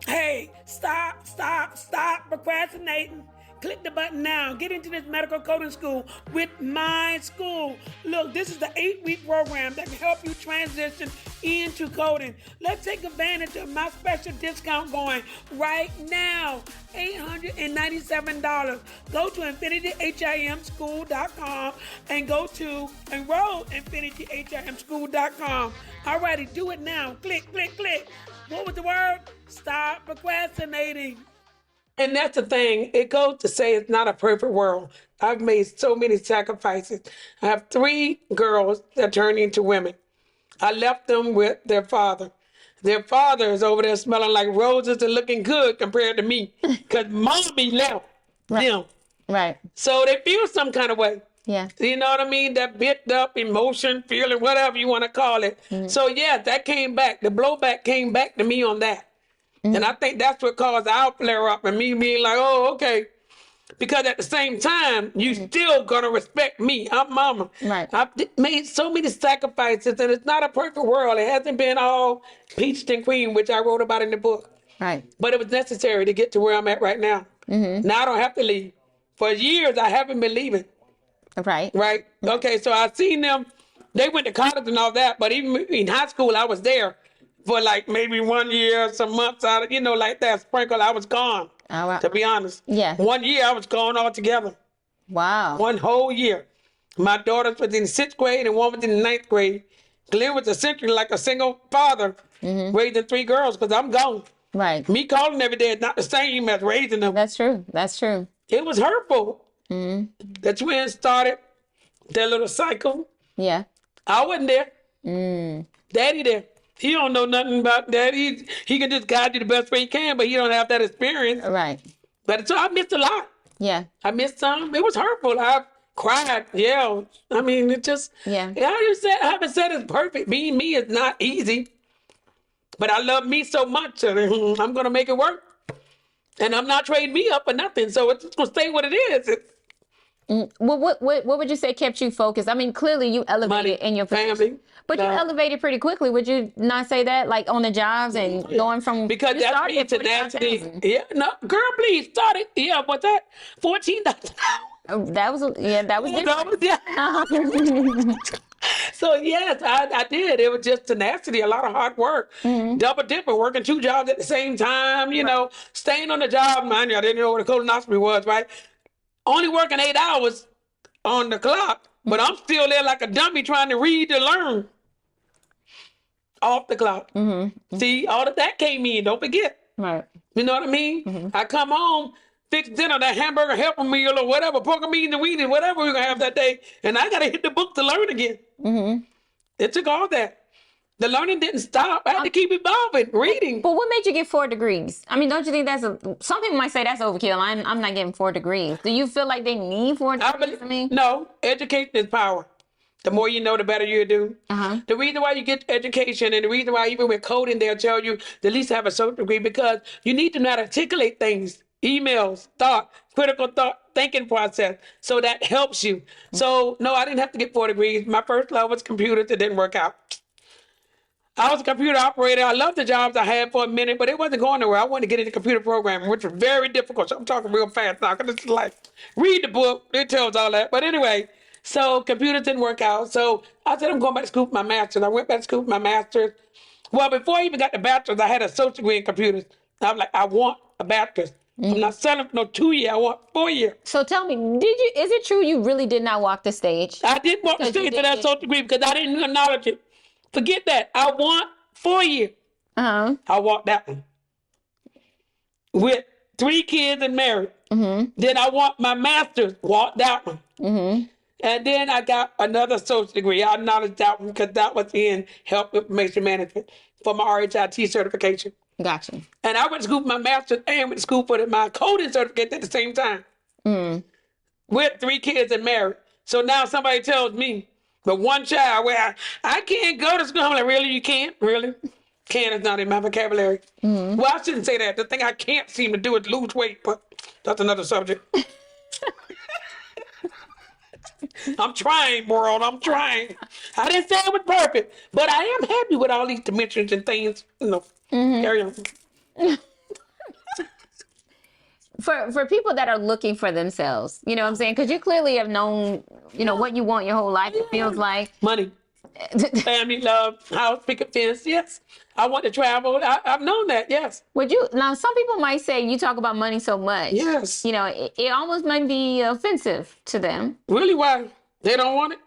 Hey, stop procrastinating. Click the button now. Get into this medical coding school with my school. Look, this is the 8-week program that can help you transition into coding. Let's take advantage of my special discount going right now. $897. Go to infinityhimschool.com and go to enroll infinityhimschool.com. Alrighty, do it now. Click. What was the word? Stop procrastinating. And that's the thing. It goes to say it's not a perfect world. I've made so many sacrifices. I have 3 girls that turned into women. I left them with their father. Their father is over there smelling like roses and looking good compared to me because mommy left them. Right. So they feel some kind of way. Yeah. You know what I mean? That bit up emotion, feeling, whatever you want to call it. Mm-hmm. So yeah, that came back. The blowback came back to me on that. Mm-hmm. And I think that's what caused our flare up and me being like, oh, okay. Because at the same time, you still gonna respect me. I'm mama. Right. I've made so many sacrifices, and it's not a perfect world. It hasn't been all peached and cream, which I wrote about in the book. Right. But it was necessary to get to where I'm at right now. Mm-hmm. Now I don't have to leave. For years, I haven't been leaving. Right. Right. Okay. So I seen them. They went to college and all that, but even in high school, I was there for like maybe 1 year, some months out of, like that sprinkle. I was gone. Oh, wow. To be honest. Yeah. 1 year, I was gone altogether. Wow. 1 whole year. My daughters was in 6th grade and one was in 9th grade. Glenn was essentially like a single father raising 3 girls because I'm gone. Right. Me calling every day is not the same as raising them. That's true. That's true. It was hurtful. Mm-hmm. The twins started their little cycle. Yeah. I wasn't there. Daddy there. He don't know nothing about that. He can just guide you the best way he can, but he don't have that experience. Right. But so I missed a lot. Yeah. I missed some. It was hurtful. I cried, yelled. I mean, it just, yeah. I haven't said it's perfect. Being me is not easy. But I love me so much, and I'm going to make it work. And I'm not trading me up for nothing. So it's going to stay what it is. Well, what would you say kept you focused? I mean, clearly you elevated in your family. But you elevated pretty quickly. Would you not say that? Like on the jobs and going from... Because that's me tenacity. Yeah, no, girl, please, started. Yeah, what's that? $14. That was different. So yes, I did. It was just tenacity, a lot of hard work, double dipping, working 2 jobs at the same time, staying on the job. Mind you, I didn't know what a colonoscopy was, right? Only working 8 hours on the clock, but I'm still there like a dummy trying to read to learn off the clock. See, all of that came in, don't forget. Right. You know what I mean? I come home, fix dinner, that hamburger helper meal or whatever, pork and beans and weenies, whatever we're going to have that day, and I got to hit the book to learn again. It took all that. The learning didn't stop. I had to keep evolving, reading. But what made you get 4 degrees? I mean, don't you think some people might say that's overkill. I'm not getting 4 degrees. Do you feel like they need 4 degrees? No, education is power. The more you know, the better you do. The reason why you get education and the reason why even with coding, they'll tell you to at least have a social degree because you need to know how to articulate things, emails, critical thought, thinking process. So that helps you. So no, I didn't have to get 4 degrees. My first love was computers. It didn't work out. I was a computer operator. I loved the jobs I had for a minute, but it wasn't going nowhere. I wanted to get into computer programming, which was very difficult. So I'm talking real fast now because it's like, read the book. It tells all that. But anyway, so computers didn't work out. So I said, I'm going back to school for my master's. I went back to school for my master's. Well, before I even got the bachelor's, I had a social degree in computers. I was like, I want a bachelor's. I'm not selling for no 2 year. I want 4 year. So tell me, is it true you really did not walk the stage? I didn't walk the stage to that social degree because I didn't acknowledge it. Forget that. I want 4 year. I walked that one. With 3 kids and married. Then I want my master's. Walked that one. And then I got another social degree. I acknowledged that one because that was in health information management for my RHIT certification. Gotcha. And I went to school for my master's and went to school for my coding certificate at the same time. With 3 kids and married. So now somebody tells me, but 1 child, where I can't go to school. I'm like, really? You can't? Really? Can is not in my vocabulary. Well, I shouldn't say that. The thing I can't seem to do is lose weight, but that's another subject. I'm trying, world. I'm trying. I didn't say it was perfect, but I am happy with all these dimensions and things. Carry on. for people that are looking for themselves, you know what I'm saying? Because you clearly have known, you know, what you want your whole life. It feels like money, family, love, house, picket fence. Yes, I want to travel. I've known that. Yes. Would you now? Some people might say you talk about money so much. Yes. You know, it almost might be offensive to them. Really? Why? They don't want it?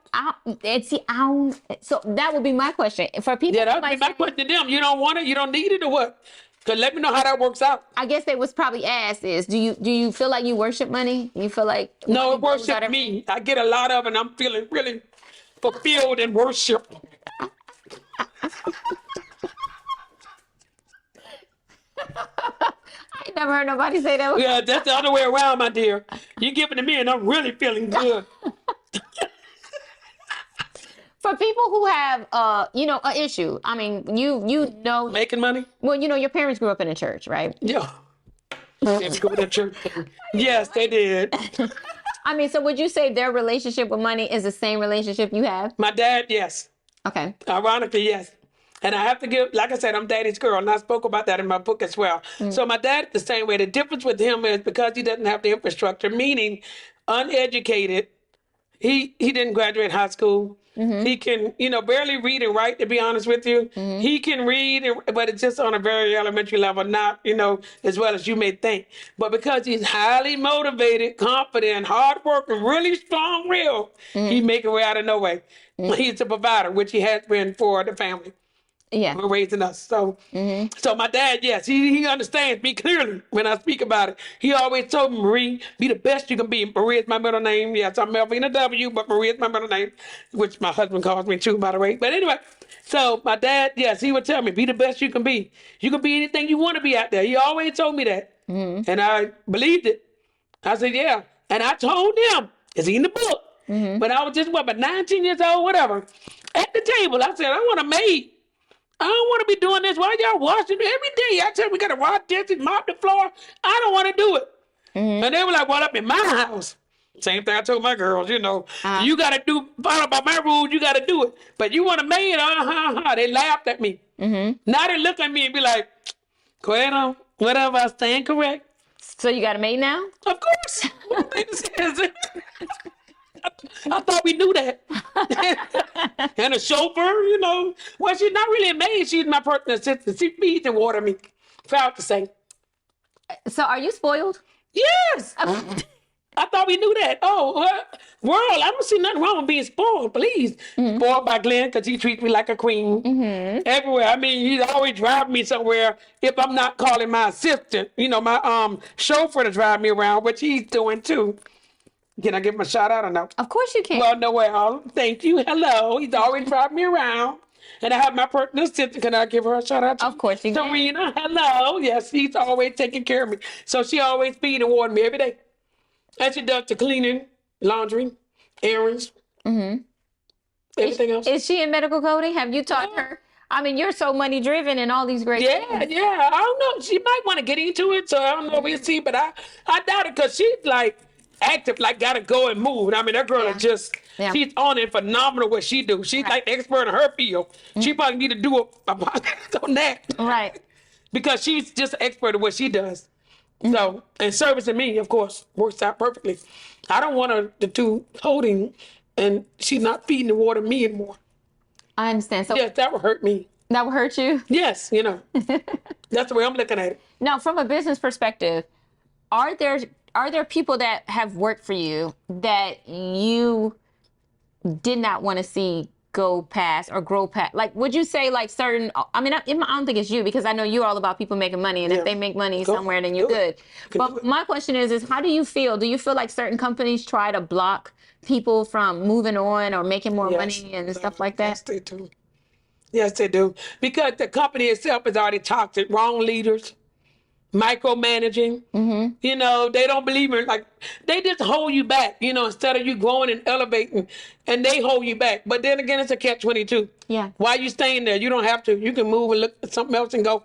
So that would be my question for people. Yeah, that would be my question to them. You don't want it? You don't need it, or what? Cause let me know how that works out. I guess they was probably asked is, do you feel like you worship money? You feel like no, it worship me. I get a lot of it, and I'm feeling really fulfilled in worship. I never heard nobody say that. Yeah, that's the other way around, my dear. You give it to me, and I'm really feeling good. For people who have, you know, an issue. I mean, you know, making money. Well, you know, your parents grew up in a church, right? Yeah. They grew up in a church. Yes, they did. I mean, so would you say their relationship with money is the same relationship you have? My dad, yes. Okay. Ironically, yes. And I have to give, like I said, I'm daddy's girl, and I spoke about that in my book as well. So my dad, the same way. The difference with him is because he doesn't have the infrastructure, meaning uneducated. He didn't graduate high school. He can, you know, barely read and write, to be honest with you. He can read, but it's just on a very elementary level, not, you know, as well as you may think. But because he's highly motivated, confident, hardworking, really strong will, he make a way out of no way. He's a provider, which he has been for the family. Yeah. For raising us. So so my dad, yes, he understands me clearly when I speak about it. He always told me, Marie, be the best you can be. Marie is my middle name. Yes, I'm Melvina W, but Marie is my middle name, which my husband calls me too, by the way. But anyway, so my dad, yes, he would tell me, be the best you can be. You can be anything you want to be out there. He always told me that. And I believed it. I said, yeah. And I told him, it's in the book. When I was just, about 19 years old, whatever, at the table, I said, I want a maid. I don't want to be doing this. Why y'all washing every day? I tell we got to wash dishes, mop the floor. I don't want to do it. And they were like, well, up in my house. Same thing I told my girls, you know, you got to follow by my rules, you got to do it. But you want a maid? They laughed at me. Now they look at me and be like, go ahead on, whatever, I stand correct. So you got a maid now? Of course. I thought we knew that. And a chauffeur, you know. Well, she's not really a maid. She's my personal assistant. She feeds and water me. Proud to say. So are you spoiled? Yes. I thought we knew that. Oh, world, I don't see nothing wrong with being spoiled, please. Spoiled by Glenn because he treats me like a queen. Everywhere. I mean, he's always driving me somewhere if I'm not calling my assistant, you know, my chauffeur to drive me around, which he's doing too. Can I give him a shout out or no? Of course you can. Well, no way. Thank you. Hello. He's always driving me around. And I have my personal assistant. Can I give her a shout out? Of course you can. Serena, hello. Yes, she's always taking care of me. So she always feed and water me every day. And she does the cleaning, laundry, errands, everything else. Is she in medical coding? Have you taught her? I mean, you're so money driven and all these great things. Yeah. I don't know. She might want to get into it. So I don't know. We'll see. But I doubt it because she's like, active, like gotta go and move. I mean, that girl is just, she's on it, phenomenal what she do. She's like the expert in her field. She probably need to do a podcast on that. Right. Because she's just an expert at what she does. So, and servicing me, of course, works out perfectly. I don't want her to do holding and she's not feeding and water me anymore. I understand. So yes, that would hurt me. That would hurt you? Yes, you know. That's the way I'm looking at it. Now, from a business perspective, are there people that have worked for you that you did not want to see go past or grow past? Like, would you say like certain, I mean, I don't think it's you because I know you're all about people making money and if they make money somewhere, then you're good. But my question is how do you feel? Do you feel like certain companies try to block people from moving on or making more money and stuff like that? Yes, they do. Yes, they do. Because the company itself is already toxic. Wrong leaders. Micromanaging, you know, they don't believe in, like, they just hold you back, you know, instead of you growing and elevating, and they hold you back. But then again, it's a catch-22. Yeah. Why are you staying there? You don't have to. You can move and look at something else and go.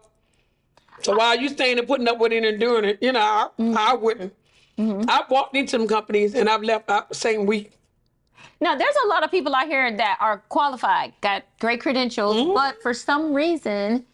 So why are you staying and putting up with it and doing it? You know, I wouldn't. I've walked into some companies and I've left out the same week. Now, there's a lot of people out here that are qualified, got great credentials, but for some reason,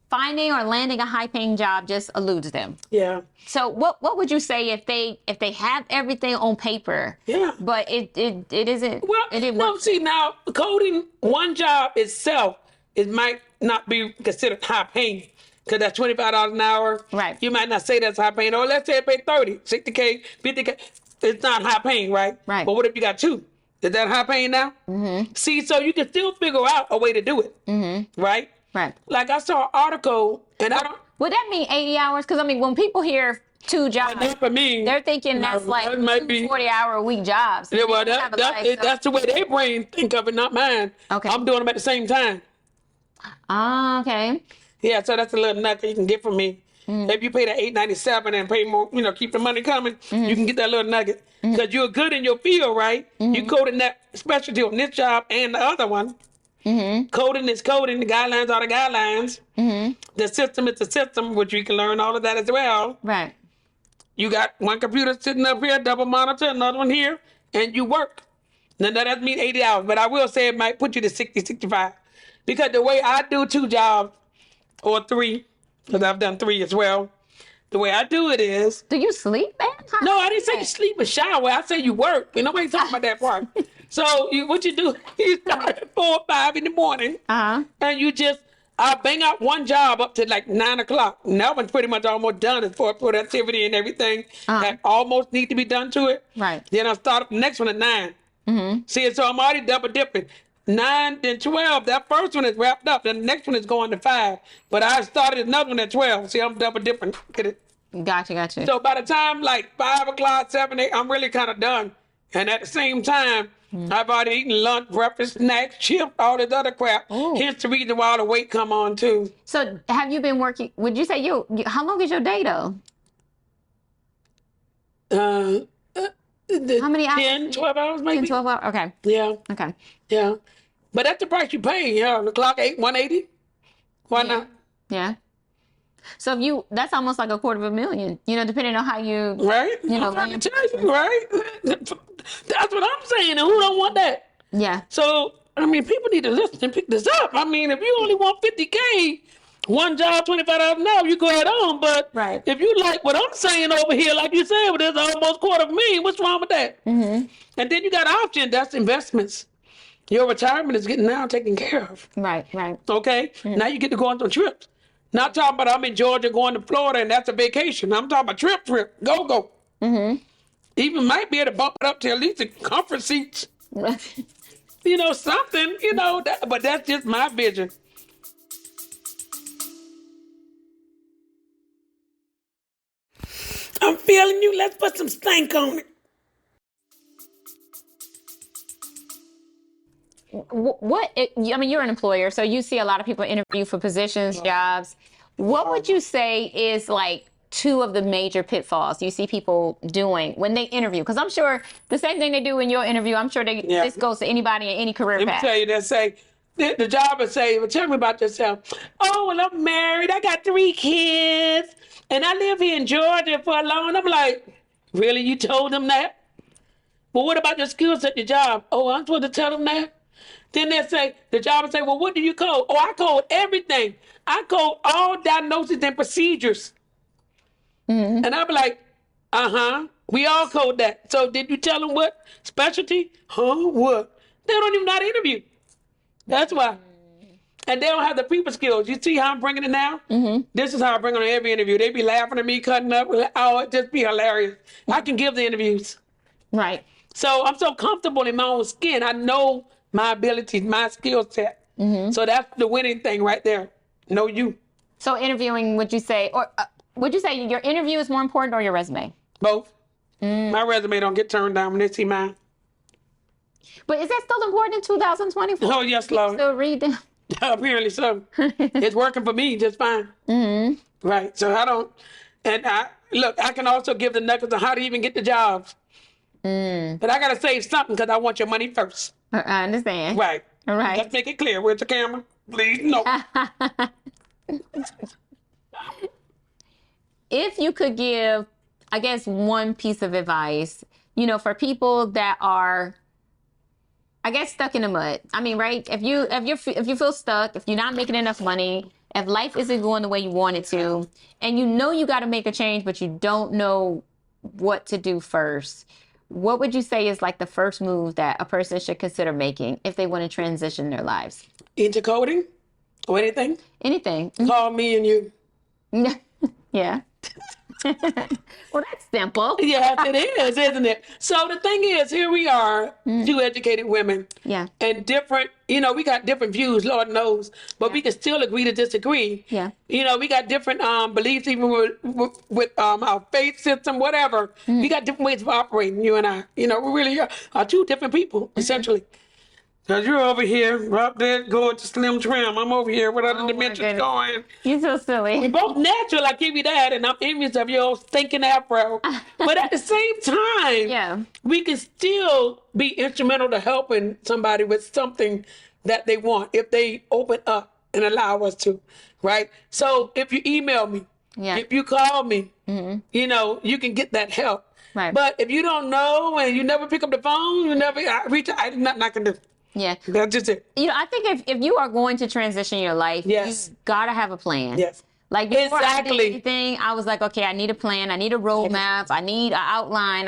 finding or landing a high-paying job just eludes them. Yeah. So what would you say if they have everything on paper? Yeah. But it isn't. Well, it didn't no. work. See, now coding one job itself, it might not be considered high paying because that's $25 an hour. Right. You might not say that's high paying. Or let's say it pay 30, 60K, 50K. It's not high paying, right? Right. But what if you got two? Is that high paying now? Mm-hmm. See, so you can still figure out a way to do it. Mm-hmm. Right. Right. Like I saw an article, and I don't. Would that mean 80 hours? Because I mean, when people hear 2 jobs, Not for me. they're thinking that's like that might be 40-hour-a-week jobs. Yeah, well, that's the way their brain think of it, not mine. Okay. I'm doing them at the same time. Ah, okay. Yeah, so that's a little nugget you can get from me. Mm-hmm. If you pay the $8.97 and pay more, keep the money coming, you can get that little nugget. Because you're good in your field, right? You coding that specialty on this job and the other one. Coding is coding. The guidelines are the guidelines. The system is the system, which you can learn all of that as well. Right. You got one computer sitting up here, double monitor, another one here, and you work. Now, that doesn't mean 80 hours, but I will say it might put you to 60, 65. Because the way I do 2 jobs, or 3, because I've done 3 as well, the way I do it is... Do you sleep, man? No, I didn't say you sleep or shower. I say you work. Nobody's talking about that part. So what you do, you start at 4 or 5 in the morning, and you just... I bang out one job up to like 9 o'clock. And that one's pretty much almost done as far as productivity and everything that almost need to be done to it. Right. Then I start up the next one at 9. See, so I'm already double dipping. 9, then 12. That first one is wrapped up. Then the next one is going to 5. But I started another one at 12. See, I'm double dipping. Get it? Gotcha. So by the time like 5 o'clock, 7, 8, I'm really kind of done. And at the same time, I've already eaten lunch, breakfast, snacks, chips, all this other crap. Ooh. Hence the reason why all the weight come on too. So have you been working, would you say how long is your day though? How many hours? 10, 12 hours maybe. 10, 12 hours, okay. Yeah. Okay. Yeah. But that's the price you pay. Yeah, the clock 180. Why not? Yeah. So if that's almost like $250,000, depending on how you, right? I'm trying to tell you, right? That's what I'm saying. And who don't want that? Yeah. So, I mean, people need to listen and pick this up. I mean, if you only want 50K, one job, $25 an hour, you go ahead on. But if you like what I'm saying over here, like you said, there's almost $250,000, what's wrong with that? And then you got options. That's investments. Your retirement is getting now taken care of. Right. Okay? Now you get to go on some trips. Not talking about I'm in Georgia going to Florida and that's a vacation. I'm talking about trip. Go. Even might be able to bump it up to at least the comfort seats. Something, but that's just my vision. I'm feeling you. Let's put some stank on it. You're an employer, so you see a lot of people interview for positions, jobs. What would you say is like 2 of the major pitfalls you see people doing when they interview? Because I'm sure the same thing they do in your interview, I'm sure this goes to anybody in any career path. Let me tell you, they say, the job will say, well, tell me about yourself. Oh, well, I'm married. I got 3 kids. And I live here in Georgia for a long. I'm like, really? You told them that? Well, what about your skills at your job? Oh, I'm supposed to tell them that? Then they say, the job will say, well, what do you code? Oh, I code everything. I code all diagnoses and procedures. And I'll be like, we all code that. So did you tell them what? Specialty? What? They don't even know how to interview. That's why. And they don't have the people skills. You see how I'm bringing it now? This is how I bring it on every interview. They be laughing at me, cutting up. Oh, it just be hilarious. I can give the interviews. Right. So I'm so comfortable in my own skin. I know my abilities, my skill set. So that's the winning thing right there. Know you. So interviewing, would you say your interview is more important or your resume? Both. My resume don't get turned down when they see mine. But is that still important in 2024? Oh, yes, Lord. Still read them? Apparently so. It's working for me just fine. Right. So I can also give the nuggets on how to even get the jobs. But I got to save something because I want your money first. I understand. Right. All right. Let's make it clear. Where's the camera? Please, no. If you could give, I guess, one piece of advice, for people that are, I guess, stuck in the mud. I mean, right? If you feel stuck, if you're not making enough money, if life isn't going the way you want it to, and you know you got to make a change, but you don't know what to do first, what would you say is like the first move that a person should consider making if they want to transition their lives? Into coding or anything? Anything. Call me and you. Yeah. Well, that's simple. Yes, it is, isn't it? So the thing is, here we are, two educated women. Yeah. And different, we got different views, Lord knows, but we can still agree to disagree. Yeah. We got different beliefs, even with our faith system, whatever. We got different ways of operating, you and I. We really are two different people, essentially. Because you're over here, up there, going to Slim Trim. I'm over here with other dimensions going. You're so silly. We're both natural, I give you that, and I'm envious of your stinking afro. But at the same time, we can still be instrumental to helping somebody with something that they want if they open up and allow us to, right? So if you email me, if you call me, you can get that help. Right. But if you don't know and you never pick up the phone, you never reach out, nothing I can do. Yeah. That's just it. I think if you are going to transition your life, you've got to have a plan. Yes. Like before I did anything, I was like, okay, I need a plan. I need a roadmap. I need an outline.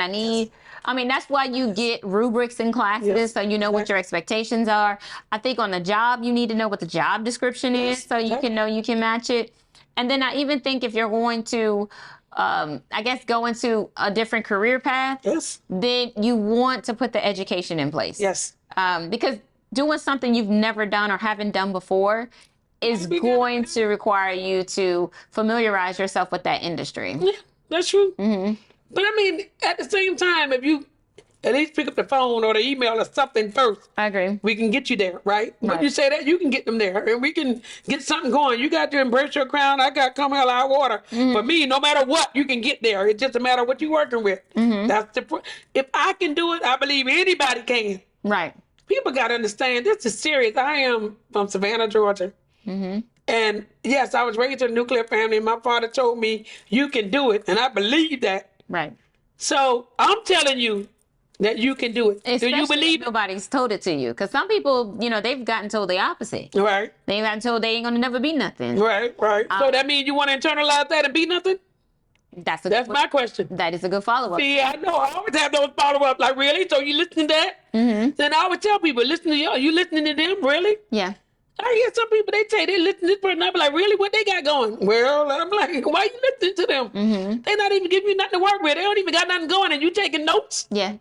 That's why you get rubrics in classes so you know what your expectations are. I think on the job, you need to know what the job description is so you can know you can match it. And then I even think if you're going to, go into a different career path, then you want to put the education in place. Yes. Because doing something you've never done or haven't done before is going to require you to familiarize yourself with that industry. Yeah, that's true. Mm-hmm. But at the same time, if you at least pick up the phone or the email or something first, I agree. We can get you there, right? When you say that, you can get them there, and we can get something going. You got to embrace your crown. I got come hell high water. For me, no matter what, you can get there. It's just a matter of what you're working with. That's if I can do it, I believe anybody can. Right. People got to understand this is serious. I am from Savannah, Georgia. And yes, I was raised in a nuclear family. My father told me, you can do it. And I believe that. Right. So I'm telling you that you can do it. Especially do you believe if nobody's told it to you? Because some people, they've gotten told the opposite. Right. They've gotten told they ain't going to never be nothing. Right. So that means you want to internalize that and be nothing? That's my question. That is a good follow-up. See, I know. I always have those follow-ups. Like, really? So you listening to that? Then I would tell people, listen to y'all. You listening to them? Really? Yeah. I hear some people, they say they listen to this person. I be like, really? What they got going? Well, I'm like, why you listening to them? They not even giving you nothing to work with. They don't even got nothing going, and you taking notes? Yeah.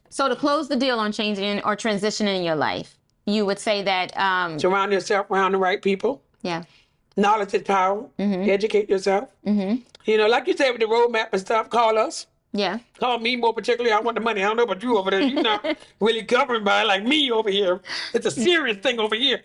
So to close the deal on changing or transitioning your life, you would say that... surround yourself around the right people. Yeah. Knowledge is power. Educate yourself. Like you said with the roadmap and stuff, call us. Yeah. Call me more particularly. I want the money. I don't know about you over there. You're not really governed by it like me over here. It's a serious thing over here.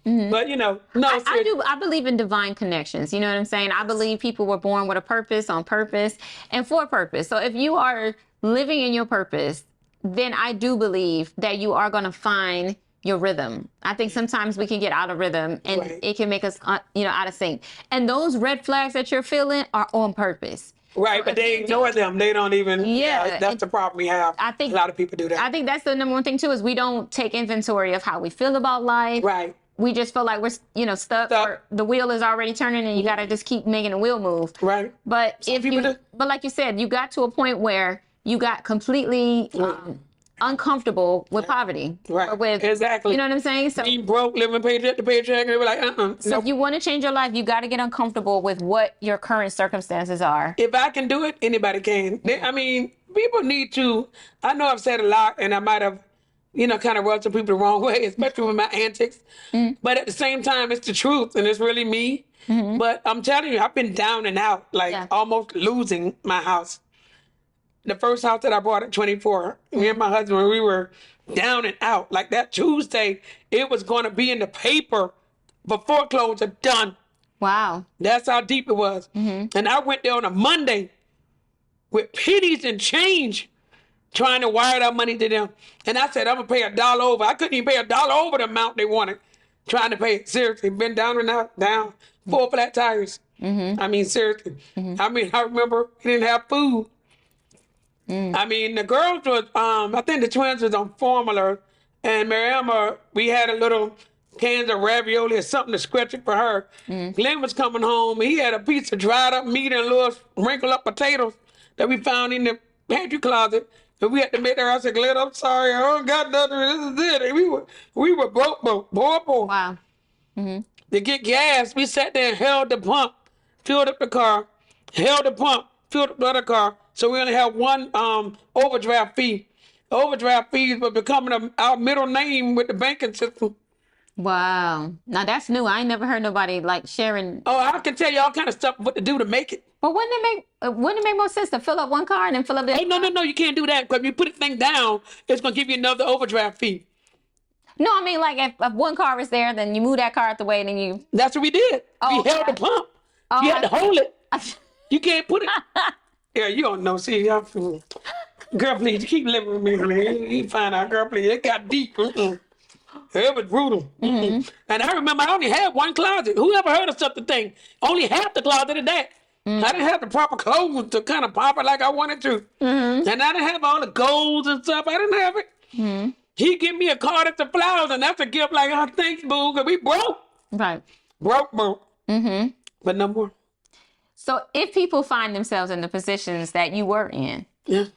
But, no. I believe in divine connections. You know what I'm saying? I believe people were born with a purpose, on purpose, and for a purpose. So if you are living in your purpose, then I do believe that you are going to find your rhythm. I think sometimes we can get out of rhythm and it can make us, out of sync. And those red flags that you're feeling are on purpose. Right, but they ignore them. They don't even. Yeah, that's the problem we have. I think a lot of people do that. I think that's the number one thing too, is we don't take inventory of how we feel about life. Right. We just feel like we're, stuck. Or the wheel is already turning, and you got to just keep making the wheel move. Right. But but like you said, you got to a point where you got completely uncomfortable with poverty. Right. Exactly. You know what I'm saying? So being broke, living paycheck to paycheck, and they were like, So if you want to change your life, you got to get uncomfortable with what your current circumstances are. If I can do it, anybody can. People need to. I know I've said a lot, and I might have, kind of rubbed some people the wrong way, especially with my antics. But at the same time, it's the truth, and it's really me. But I'm telling you, I've been down and out, almost losing my house. The first house that I bought at 24, me and my husband, we were down and out. Like that Tuesday, it was going to be in the paper before foreclosure done. Wow. That's how deep it was. And I went there on a Monday with pennies and change trying to wire that money to them. And I said, I'm going to pay $1 over. I couldn't even pay $1 over the amount they wanted. Trying to pay it. Seriously, been down and out, down. 4 flat tires. Seriously. I remember he didn't have food. The girls was, I think the twins was on formula, and Mariama, we had a little cans of ravioli or something to scratch it for her. Glenn was coming home. He had a piece of dried up meat and little wrinkled up potatoes that we found in the pantry closet. And we had to make her. I said, Glenn, I'm sorry. I don't got nothing. This is it. And we were broke. Wow. To get gas, we sat there and held the pump, filled up the car, held the pump, filled up the other car. So we only had one overdraft fee. Overdraft fees were becoming our middle name with the banking system. Wow. Now that's new. I ain't never heard nobody like sharing. Oh, I can tell you all kind of stuff what to do to make it. But wouldn't it make more sense to fill up one car and then fill up the? Hey, no, you can't do that because if you put the thing down, it's gonna give you another overdraft fee. No, I mean like if one car is there, then you move that car out the way, and then you. That's what we did. Oh, we held the pump. You had to hold it. You can't put it. Yeah, you don't know. See, girl, please keep living with me. Man. You find out, girl, please. It got deep. It was brutal. And I remember I only had one closet. Who ever heard of such a thing? Only half the closet of that. I didn't have the proper clothes to kind of pop it like I wanted to. And I didn't have all the golds and stuff. I didn't have it. He give me a card at the flowers, and that's a gift like, oh, thanks, boo, because we broke. Right. Broke. But no more. So if people find themselves in the positions that you were in,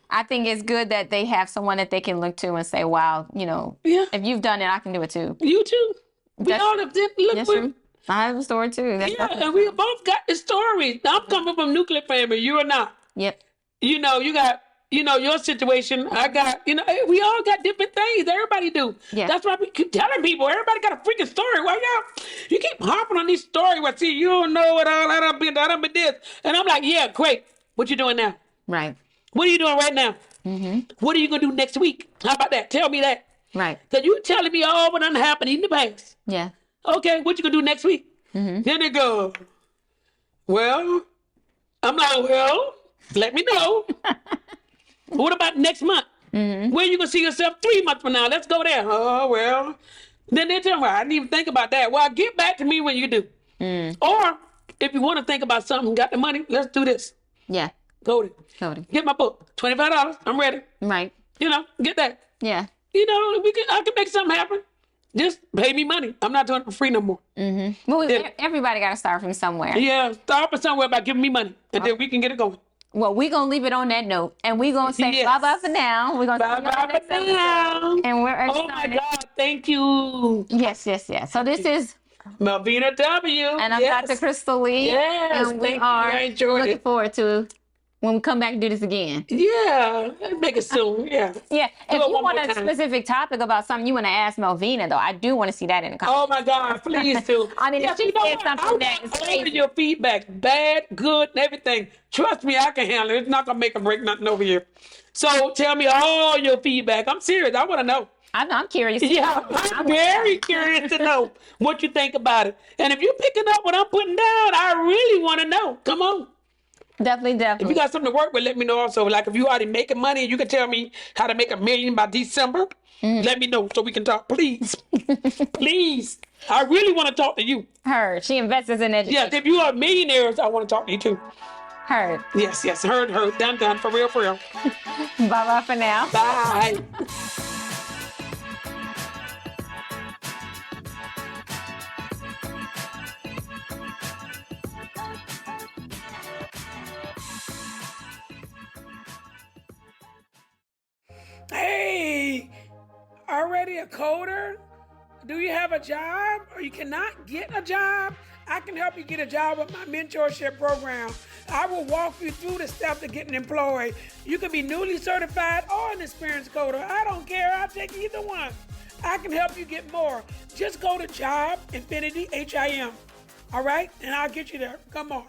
I think it's good that they have someone that they can look to and say, wow, if you've done it, I can do it too. You too. We all have look That's true. I have a story too. That's and we both got the stories. I'm coming from nuclear family. You are not. Yep. You got, your situation. I got, we all got different things. Everybody do. Yeah. That's why we keep telling people. Everybody got a freaking story. Why you keep harping on these stories? Well, see, you don't know what all that I've been this. And I'm like, yeah, great. What you doing now? Right. What are you doing right now? What are you going to do next week? How about that? Tell me that. Right. Because you telling me all what done happened in the past. Yeah. Okay, what you going to do next week? Then they go, well, I'm like, well, let me know. What about next month? Where you going to see yourself 3 months from now? Let's go there. Oh, well. Then they tell me, I didn't even think about that. Well, get back to me when you do. Or if you want to think about something, got the money, let's do this. Yeah. Cody. Get my book. $25. I'm ready. Right. Get that. Yeah. I can make something happen. Just pay me money. I'm not doing it for free no more. Well, everybody got to start from somewhere. Yeah, start from somewhere by giving me money, and then we can get it going. Well, we're going to leave it on that note, and we're going to say bye-bye for now. We're going to bye-bye for now. And we're oh, my God. Thank you. Yes. So this is Melvina W. And I'm Dr. Crystal Lee. Yes, and we are looking forward to when we come back and do this again. Yeah, make it soon. Yeah. Yeah. If you want a specific topic about something you want to ask Melvina, though, I do want to see that in the comments. Oh my God, please do. I mean, if she said something that is crazy. Your feedback, bad, good, and everything. Trust me, I can handle it. It's not gonna make or break nothing over here. So tell me all your feedback. I'm serious. I want to know. I'm curious. Yeah, I'm very curious to know what you think about it. And if you're picking up what I'm putting down, I really want to know. Come on. Definitely. If you got something to work with, let me know also. Like if you already making money and you can tell me how to make $1 million by December, let me know so we can talk. Please. Please. I really want to talk to you. Heard. She invests in education. Yes, if you are millionaires, I want to talk to you too. Heard. Yes. Heard. Done. For real. Bye-bye for now. Bye. Hey, already a coder? Do you have a job or you cannot get a job? I can help you get a job with my mentorship program. I will walk you through the steps to getting employed. You can be newly certified or an experienced coder. I don't care. I'll take either one. I can help you get more. Just go to Job Infinity HIM. All right? And I'll get you there. Come on.